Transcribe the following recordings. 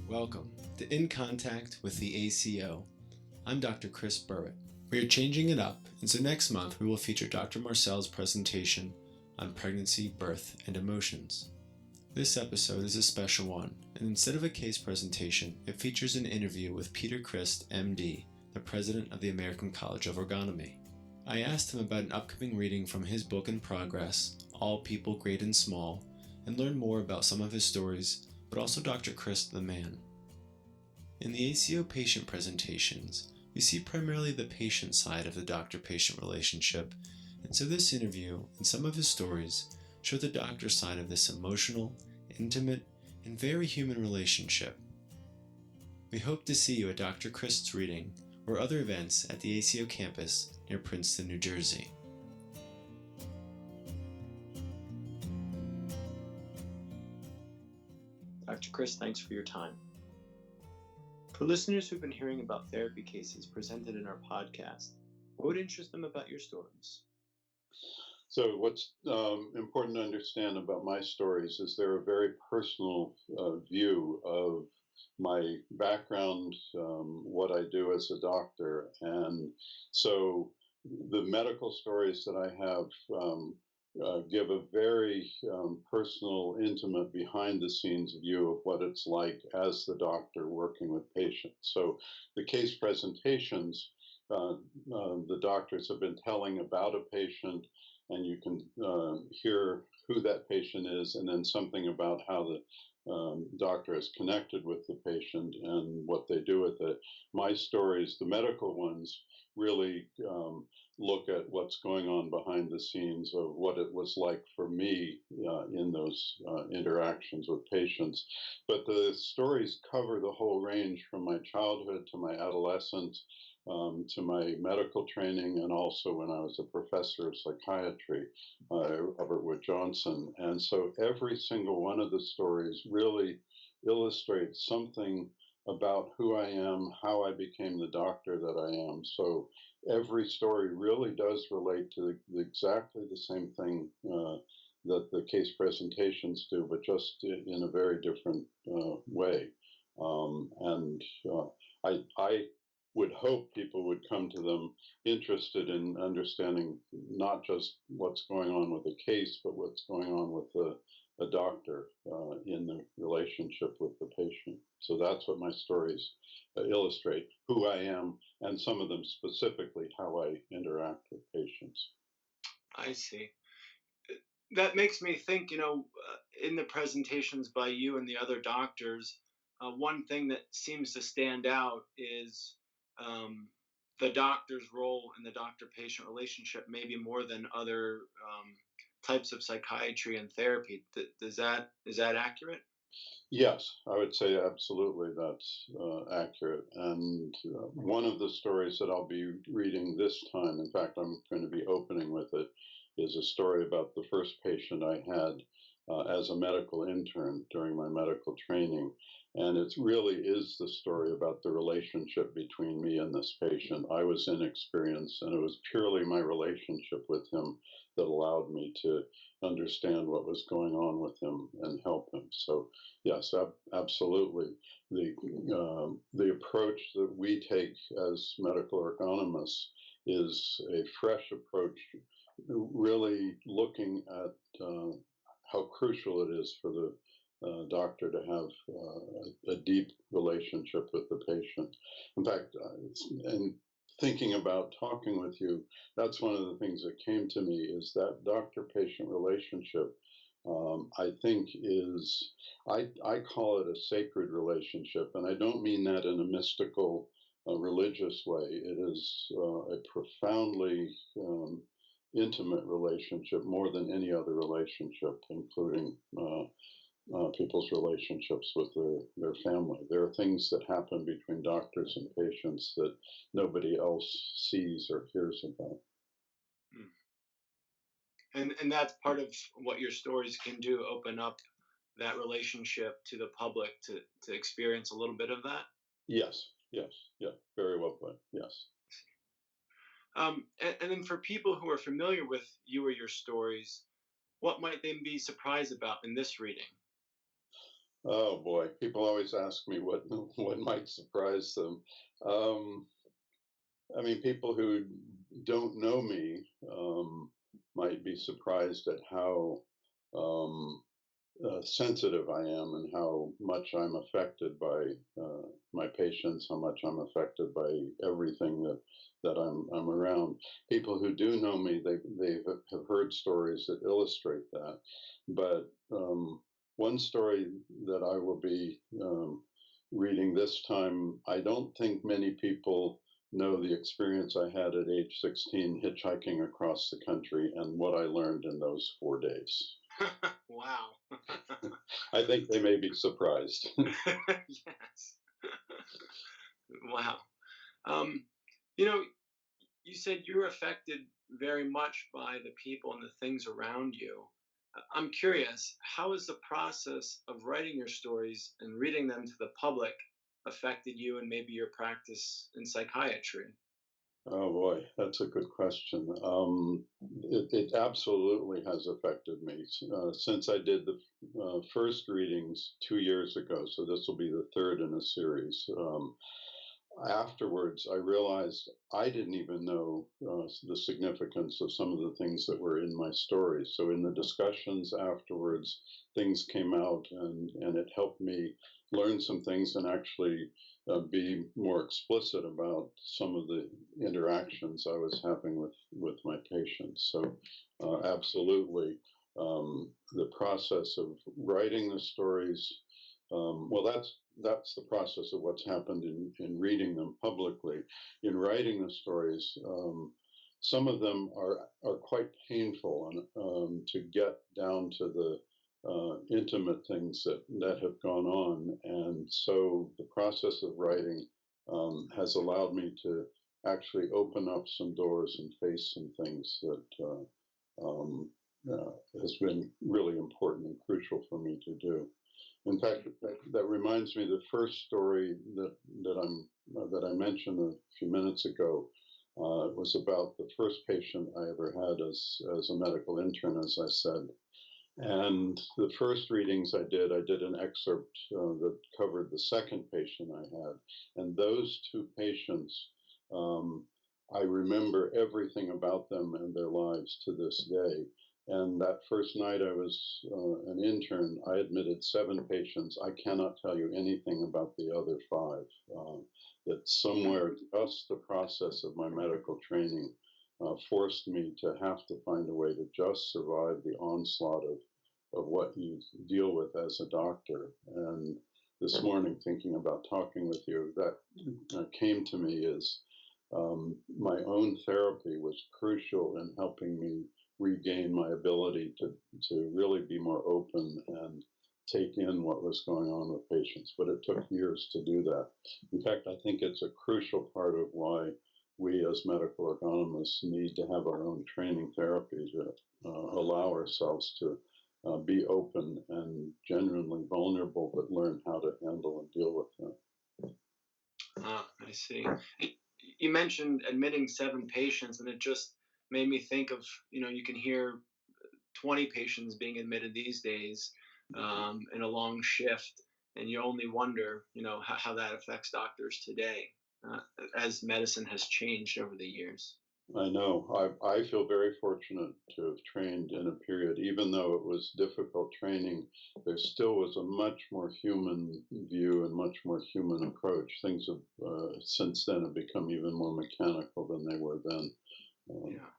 Welcome to In Contact with the ACO. I'm Dr. Chris Burrett. We are changing it up, and so next month we will feature Dr. Marcel's presentation on pregnancy, birth, and emotions. This episode is a special one, and instead of a case presentation, it features an interview with Peter Crist M.D., the president of the American College of Orgonomy. I asked him about an upcoming reading from his book in progress, All People Great and Small, and learn more about some of his stories, but also Dr. Crist the man. In the ACO patient presentations, we see primarily the patient side of the doctor-patient relationship, and so this interview and some of his stories show the doctor side of this emotional, intimate, and very human relationship. We hope to see you at Dr. Crist's reading or other events at the ACO campus near Princeton, New Jersey. Dr. Crist, thanks for your time. For listeners who've been hearing about therapy cases presented in our podcast, what would interest them about your stories? So what's important to understand about my stories is they're a very personal view of my background, what I do as a doctor. And so the medical stories that I have give a very personal, intimate, behind-the-scenes view of what it's like as the doctor working with patients. So the case presentations, the doctors have been telling about a patient, and you can hear who that patient is, and then something about how the doctor is connected with the patient and what they do with it. My stories, the medical ones, really look at what's going on behind the scenes of what it was like for me in those interactions with patients. But the stories cover the whole range from my childhood to my adolescence, to my medical training, and also when I was a professor of psychiatry, Robert Wood Johnson. And so every single one of the stories really illustrates something about who I am, how I became the doctor that I am. So every story really does relate to exactly the same thing that the case presentations do, but just in a very different way. I would hope people would come to them interested in understanding not just what's going on with the case, but what's going on with a doctor in the relationship with the patient. So that's what my stories illustrate, who I am, and some of them specifically how I interact with patients. I see. That makes me think, in the presentations by you and the other doctors, one thing that seems to stand out is the doctor's role in the doctor-patient relationship, maybe more than other types of psychiatry and therapy. Is that accurate? Yes, I would say absolutely that's accurate. And one of the stories that I'll be reading this time, in fact, I'm going to be opening with it, is a story about the first patient I had as a medical intern during my medical training. And it really is the story about the relationship between me and this patient. I was inexperienced, and it was purely my relationship with him that allowed me to understand what was going on with him and help him. So yes, absolutely. The approach that we take as medical ergonomists is a fresh approach, really looking at how crucial it is for the doctor to have a deep relationship with the patient. In fact, and thinking about talking with you, that's one of the things that came to me is that doctor-patient relationship. I think is, I call it a sacred relationship, and I don't mean that in a mystical, religious way. It is a profoundly intimate relationship, more than any other relationship, including people's relationships with their family. There are things that happen between doctors and patients that nobody else sees or hears about. And that's part of what your stories can do, open up that relationship to the public to experience a little bit of that? Yes, yeah, very well put, yes. And then for people who are familiar with you or your stories, what might they be surprised about in this reading? Oh boy, people always ask me what what might surprise them. Um, I mean, people who don't know me might be surprised at how um, sensitive I am and how much I'm affected by my patients, how much I'm affected by everything that I'm around. People who do know me, they have heard stories that illustrate that. But one story that I will be reading this time, I don't think many people know the experience I had at age 16 hitchhiking across the country and what I learned in those 4 days. Wow. I think they may be surprised. Yes. Wow. Um, you know, you said you're affected very much by the people and the things around you. I'm curious, how has the process of writing your stories and reading them to the public affected you and maybe your practice in psychiatry? Oh boy, that's a good question. It absolutely has affected me since I did the first readings 2 years ago. So this will be the third in a series. Afterwards, I realized I didn't even know the significance of some of the things that were in my stories. So in the discussions afterwards, things came out, and it helped me learn some things and actually be more explicit about some of the interactions I was having with my patients. So absolutely, the process of writing the stories. Well, that's the process of what's happened in reading them publicly. In writing the stories, some of them are quite painful, and to get down to the intimate things that have gone on. And so the process of writing has allowed me to actually open up some doors and face some things that has been really important and crucial for me to do. In fact, that reminds me, the first story that I mentioned a few minutes ago was about the first patient I ever had as a medical intern, as I said. And the first readings I did an excerpt that covered the second patient I had. And those two patients, um, I remember everything about them and their lives to this day. And that first night I was an intern, I admitted 7 patients. I cannot tell you anything about the other 5. That somewhere, just the process of my medical training forced me to have to find a way to just survive the onslaught of what you deal with as a doctor. And this morning, thinking about talking with you, that came to me as my own therapy was crucial in helping me regain my ability to really be more open and take in what was going on with patients. But it took years to do that. In fact, I think it's a crucial part of why we as medical ergonomists need to have our own training therapies that allow ourselves to be open and genuinely vulnerable, but learn how to handle and deal with them. Ah, I see. You mentioned admitting 7 patients, and it just made me think of, you can hear 20 patients being admitted these days in a long shift, and you only wonder, how that affects doctors today uh, as medicine has changed over the years. I know. I feel very fortunate to have trained in a period, even though it was difficult training, there still was a much more human view and much more human approach. Things have, since then, have become even more mechanical than they were then. Yeah.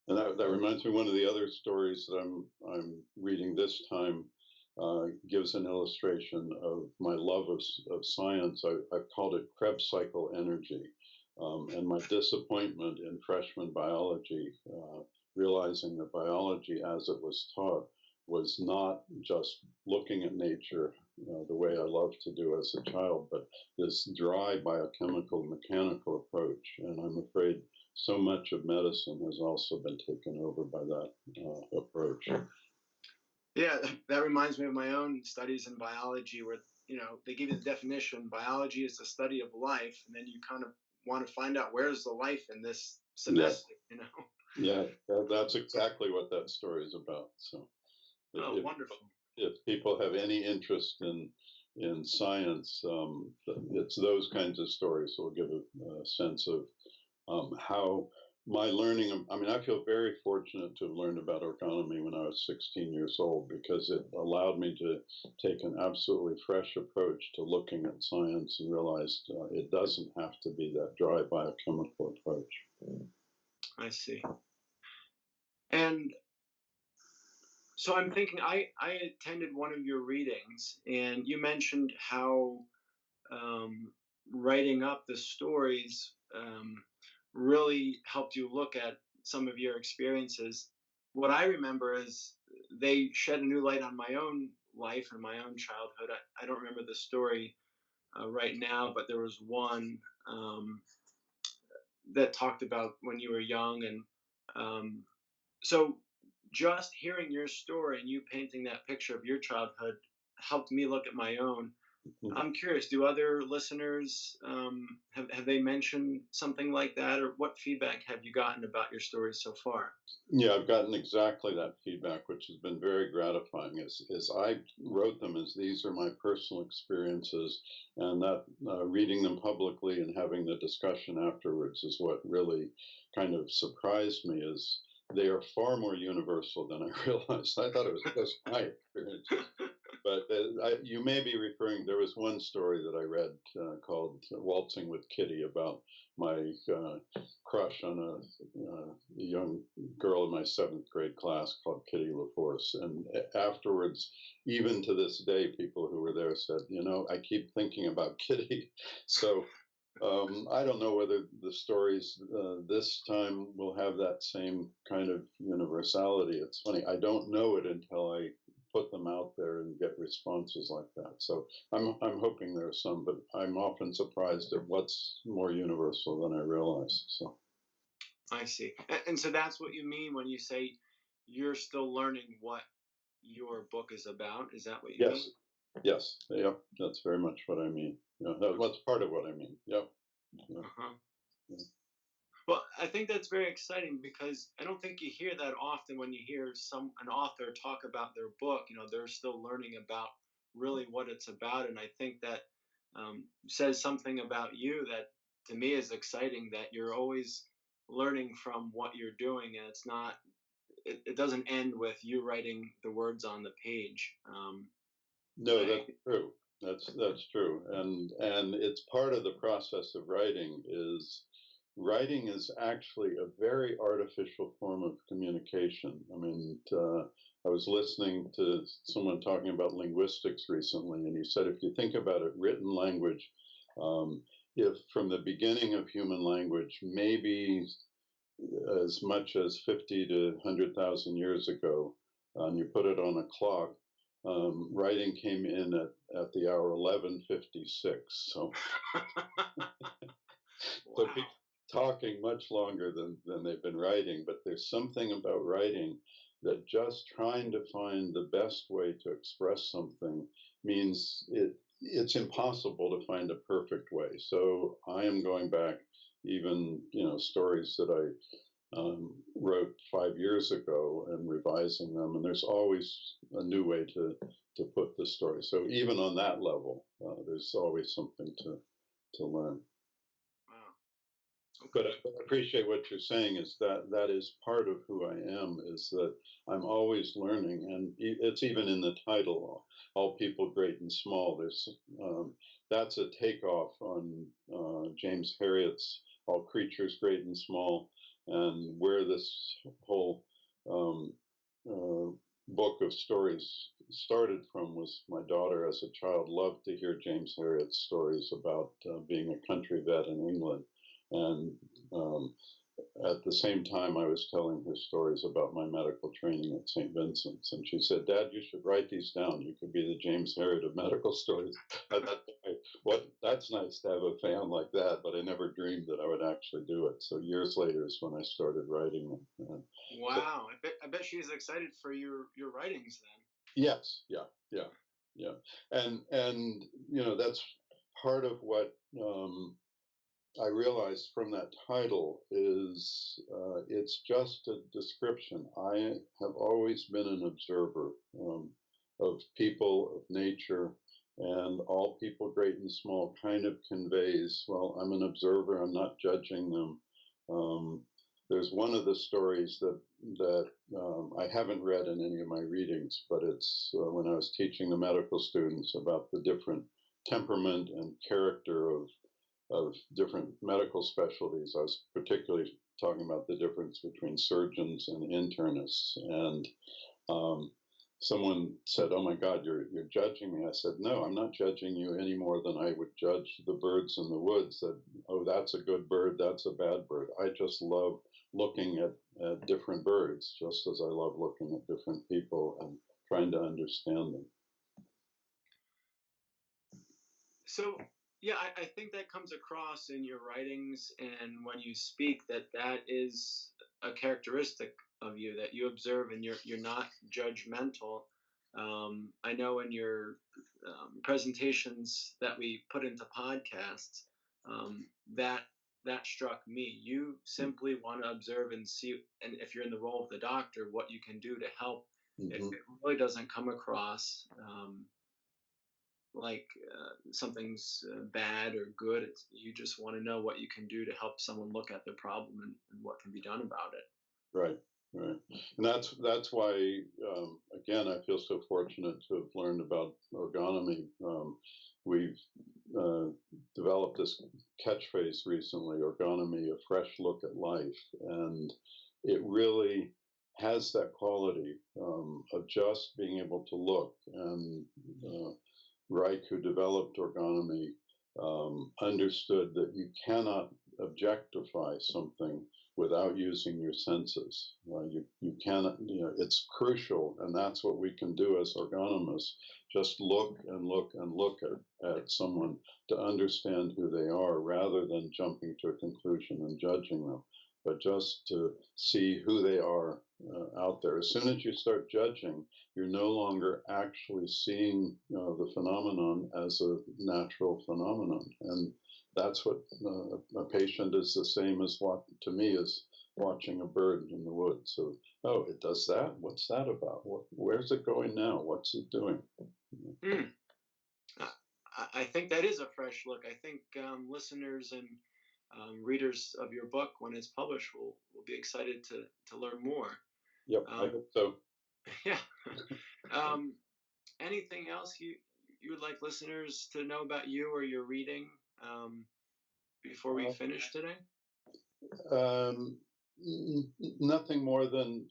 And that reminds me, one of the other stories that I'm reading this time gives an illustration of my love of science. I've called it Krebs cycle energy, and my disappointment in freshman biology, realizing that biology, as it was taught, was not just looking at nature the way I loved to do as a child, but this dry biochemical mechanical approach. And I'm afraid so much of medicine has also been taken over by that approach. Yeah, that reminds me of my own studies in biology where, they give you the definition biology is the study of life, and then you kind of want to find out where's the life in this Yeah, semester. yeah, that's exactly what that story is about. So Oh, it wonderful. if people have any interest in science, it's those kinds of stories that will give a sense of how my learning. I mean, I feel very fortunate to have learned about orgonomy when I was 16 years old because it allowed me to take an absolutely fresh approach to looking at science and realized it doesn't have to be that dry biochemical approach. I see. And so I'm thinking, I attended one of your readings, and you mentioned how um, writing up the stories really helped you look at some of your experiences. What I remember is they shed a new light on my own life and my own childhood. I don't remember the story right now, but there was one that talked about when you were young. And um, so just hearing your story and you painting that picture of your childhood helped me look at my own. I'm curious, do other listeners have they mentioned something like that, or what feedback have you gotten about your stories so far? Yeah, I've gotten exactly that feedback, which has been very gratifying. As I wrote them as these are my personal experiences, and that reading them publicly and having the discussion afterwards is what really kind of surprised me. Is they are far more universal than I realized. I thought it was just my experiences. But you may be referring, there was one story that I read called Waltzing with Kitty about my crush on a young girl in my seventh grade class called Kitty LaForce. And afterwards, even to this day, people who were there said, you know, I keep thinking about Kitty. So I don't know whether the stories this time will have that same kind of universality. It's funny, I don't know it until I put them out there and get responses like that. So I'm hoping there are some, but I'm often surprised at what's more universal than I realize. So I see. And so that's what you mean when you say you're still learning what your book is about. Is that what you yes, mean? yes, yep, that's very much what I mean. Yeah, that's part of what I mean. Yep. Yeah. Uh-huh. Yeah. Well, I think that's very exciting because I don't think you hear that often when you hear an author talk about their book. You know, they're still learning about really what it's about, and I think that says something about you that to me is exciting. That you're always learning from what you're doing, and it's not. It doesn't end with you writing the words on the page. No, I, that's true. That's true, and it's part of the process of writing. Is writing is actually a very artificial form of communication. I mean, I was listening to someone talking about linguistics recently, and he said if you think about it, written language, um, if from the beginning of human language, maybe as much as 50 to 100,000 years ago, and you put it on a clock, writing came in at the hour 11:56. So, so wow. people talking much longer than they've been writing, but there's something about writing that just trying to find the best way to express something means it's impossible to find a perfect way. So I am going back even stories that I wrote 5 years ago and revising them, and there's always a new way to put the story. So even on that level, there's always something to learn. Wow. But Okay. I appreciate what you're saying is that is part of who I am, is that I'm always learning, and it's even in the title, All People Great and Small. There's that's a takeoff on James Herriot's All Creatures Great and Small, and where this whole um, book of stories started from was my daughter as a child loved to hear James Herriot's stories about being a country vet in England. And um, at the same time, I was telling her stories about my medical training at St. Vincent's. And she said, Dad, you should write these down. You could be the James Herriot of medical stories. I thought, that's nice to have a fan like that, but I never dreamed that I would actually do it. So years later is when I started writing them. So, Wow. I bet she's excited for your writings then. yes, yeah, yeah, yeah. And that's part of what I realized from that title is it's just a description. I have always been an observer of people, of nature, and all people, great and small, kind of conveys, well, I'm an observer, I'm not judging them. There's one of the stories that I haven't read in any of my readings, but it's when I was teaching the medical students about the different temperament and character of different medical specialties. I was particularly talking about the difference between surgeons and internists. And someone said, "Oh my God, you're judging me." I said, "No, I'm not judging you any more than I would judge the birds in the woods. That, oh, that's a good bird, that's a bad bird. I just love looking at different birds, just as I love looking at different people and trying to understand them." So, yeah, I think that comes across in your writings and when you speak, that is a characteristic of you, that you observe and you're not judgmental. I know in your presentations that we put into podcasts, that that struck me. You simply want to observe and see, and if you're in the role of the doctor, what you can do to help. It Mm-hmm. really doesn't come across like something's bad or good. You just want to know what you can do to help someone look at their problem and what can be done about it. Right, right, and that's why again I feel so fortunate to have learned about orgonomy. We've uh, developed this catchphrase recently: "Orgonomy, a fresh look at life," and it really has that quality of just being able to look. And Reich, who developed orgonomy, understood that you cannot objectify something without using your senses. You cannot, it's crucial, and that's what we can do as orgonomists. Just look and look and look at someone to understand who they are rather than jumping to a conclusion and judging them, but just to see who they are out there. As soon as you start judging, you're no longer actually seeing the phenomenon as a natural phenomenon. And that's what a patient is the same as what, to me, is watching a bird in the woods. So, oh, it does that? What's that about? Where's it going now? What's it doing? Mm. I think that is a fresh look. I think listeners and readers of your book, when it's published, will be excited to learn more. Yep, I hope so. Yeah. um, Anything else you would like listeners to know about you or your reading before we finish today? Um, Nothing more than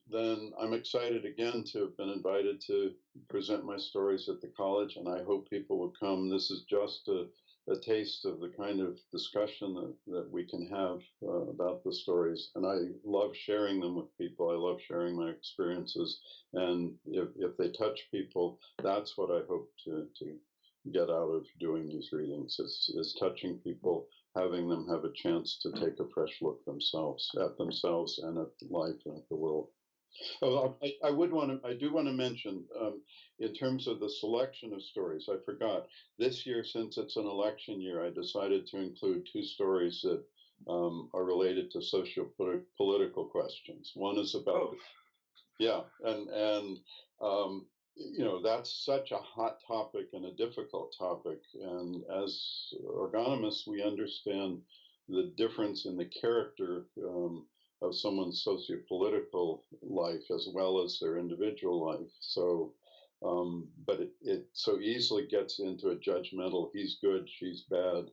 I'm excited again to have been invited to present my stories at the college, and I hope people will come. This is just a taste of the kind of discussion that we can have about the stories, and I love sharing them with people. I love sharing my experiences, and if they touch people, that's what I hope to get out of doing these readings, is touching people, having them have a chance to take a fresh look at themselves and at life and at the world. Oh, I do want to mention, in terms of the selection of stories, I forgot. This year, since it's an election year, I decided to include two stories that are related to socio-political questions. One is about, yeah, and that's such a hot topic and a difficult topic. And as ergonomists, we understand the difference in the character of someone's sociopolitical life as well as their individual life. So, but it so easily gets into a judgmental, he's good, she's bad.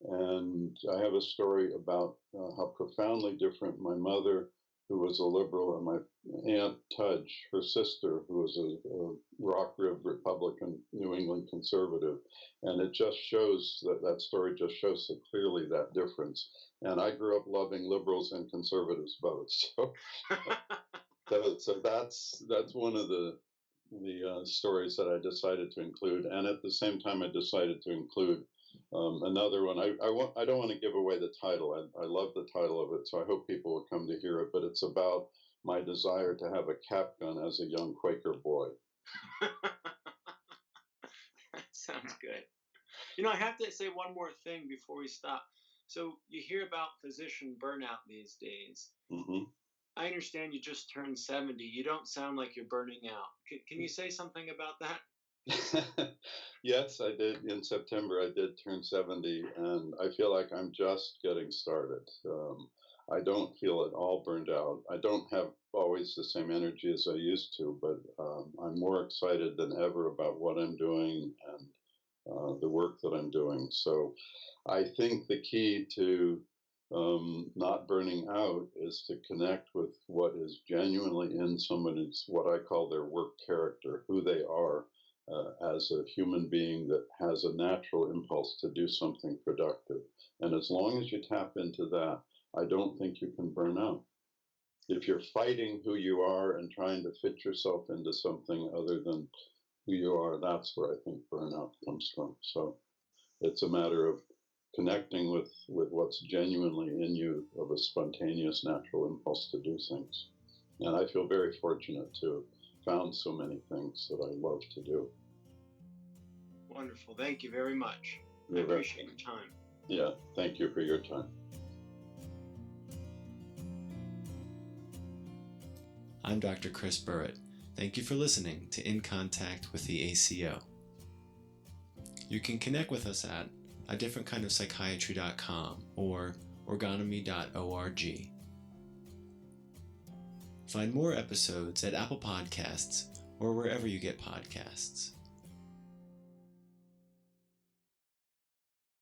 And I have a story about how profoundly different my mother, who was a liberal, and my aunt Tudge, her sister, who was a rock rib Republican, New England conservative. And it just shows that story just shows so clearly that difference. And I grew up loving liberals and conservatives both. So that's one of the stories that I decided to include. And at the same time, I decided to include another one. I don't want to give away the title. I love the title of it, so I hope people will come to hear it. But it's about my desire to have a cap gun as a young Quaker boy. That sounds good. I have to say one more thing before we stop. So you hear about physician burnout these days. Mm-hmm. I understand you just turned 70. You don't sound like you're burning out. Can you say something about that? Yes, I did. In September, I did turn 70, and I feel like I'm just getting started. I don't feel at all burned out. I don't have always the same energy as I used to, but I'm more excited than ever about what I'm doing and the work that I'm doing. So I think the key to not burning out is to connect with what is genuinely in somebody's, what I call their work character, who they are as a human being that has a natural impulse to do something productive. And as long as you tap into that, I don't think you can burn out. If you're fighting who you are and trying to fit yourself into something other than who you are, that's where I think burnout comes from. So it's a matter of connecting with what's genuinely in you of a spontaneous, natural impulse to do things. And I feel very fortunate to have found so many things that I love to do. Wonderful. Thank you very much. I You're very- appreciate your time. Yeah, thank you for your time. I'm Dr. Chris Burrett. Thank you for listening to In Contact with the ACO. You can connect with us at adifferentkindofpsychiatry.com or orgonomy.org. Find more episodes at Apple Podcasts or wherever you get podcasts.